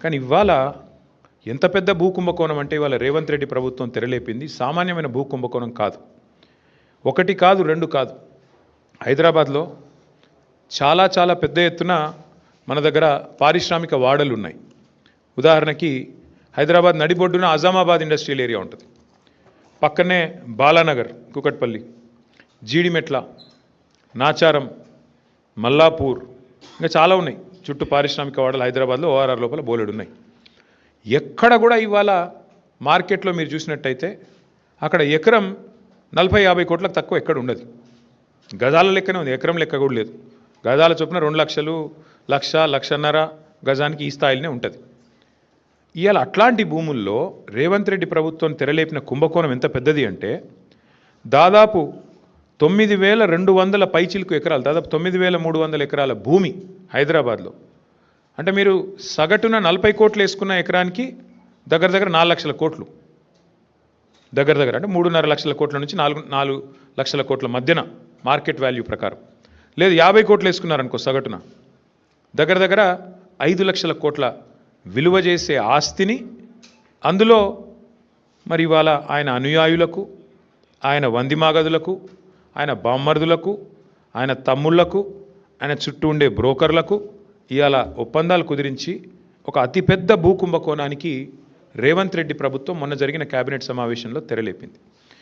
కానీ ఇవాళ ఎంత పెద్ద భూ కుంభకోణం అంటే ఇవాళ రేవంత్ రెడ్డి ప్రభుత్వం తెరలేపింది సామాన్యమైన భూ కుంభకోణం కాదు. ఒకటి కాదు, రెండు కాదు. హైదరాబాద్లో చాలా చాలా పెద్ద ఎత్తున మన దగ్గర పారిశ్రామిక వాడలు ఉన్నాయి. ఉదాహరణకి హైదరాబాద్ నడిబొడ్డున అజామాబాద్ ఇండస్ట్రియల్ ఏరియా ఉంటుంది. పక్కనే బాలానగర్, కుకట్పల్లి, జీడిమెట్ల, నాచారం, మల్లాపూర్, ఇంకా చాలా ఉన్నాయి. చుట్టూ పారిశ్రామిక వాడలు హైదరాబాద్లో ఓఆర్ఆర్ లోపల బోలెడు ఉన్నాయి. ఎక్కడ కూడా ఇవాళ మార్కెట్లో మీరు చూసినట్టయితే అక్కడ ఎకరం 40-50 కోట్లకు తక్కువ ఎక్కడ ఉండదు. గజాల లెక్కనే ఉంది, ఎకరం లెక్క కూడా లేదు. గజాల చొప్పున 2 లక్షలు, 1,00,000-1,50,000 గజానికి ఈ స్థాయిలోనే ఉంటుంది. ఇవాళ అట్లాంటి భూముల్లో రేవంత్ రెడ్డి ప్రభుత్వం తెరలేపిన కుంభకోణం ఎంత పెద్దది అంటే దాదాపు 9,200 పైచిలుకు ఎకరాలు, దాదాపు 9,300 ఎకరాల భూమి హైదరాబాద్లో. అంటే మీరు సగటున 40 కోట్లు వేసుకున్న ఎకరానికి దగ్గర దగ్గర 4 లక్షల కోట్లు, దగ్గర దగ్గర అంటే 3.5 లక్షల కోట్ల నుంచి 4 లక్షల కోట్ల మధ్యన మార్కెట్ వాల్యూ ప్రకారం. లేదు 50 కోట్లు వేసుకున్నారనుకో సగటున, దగ్గర దగ్గర 5 లక్షల కోట్ల విలువ చేసే ఆస్తిని అందులో మరి ఇవాళ ఆయన అనుయాయులకు, ఆయన వందిమాగదులకు, ఆయన బామ్మర్దులకు, ఆయన తమ్ముళ్లకు, ఆయన చుట్టూ ఉండే బ్రోకర్లకు ఇవాళ ఒప్పందాలు కుదిరించి ఒక అతిపెద్ద భూ కుంభకోణానికి రేవంత్ రెడ్డి ప్రభుత్వం మొన్న జరిగిన కేబినెట్ సమావేశంలో తెరలేపింది.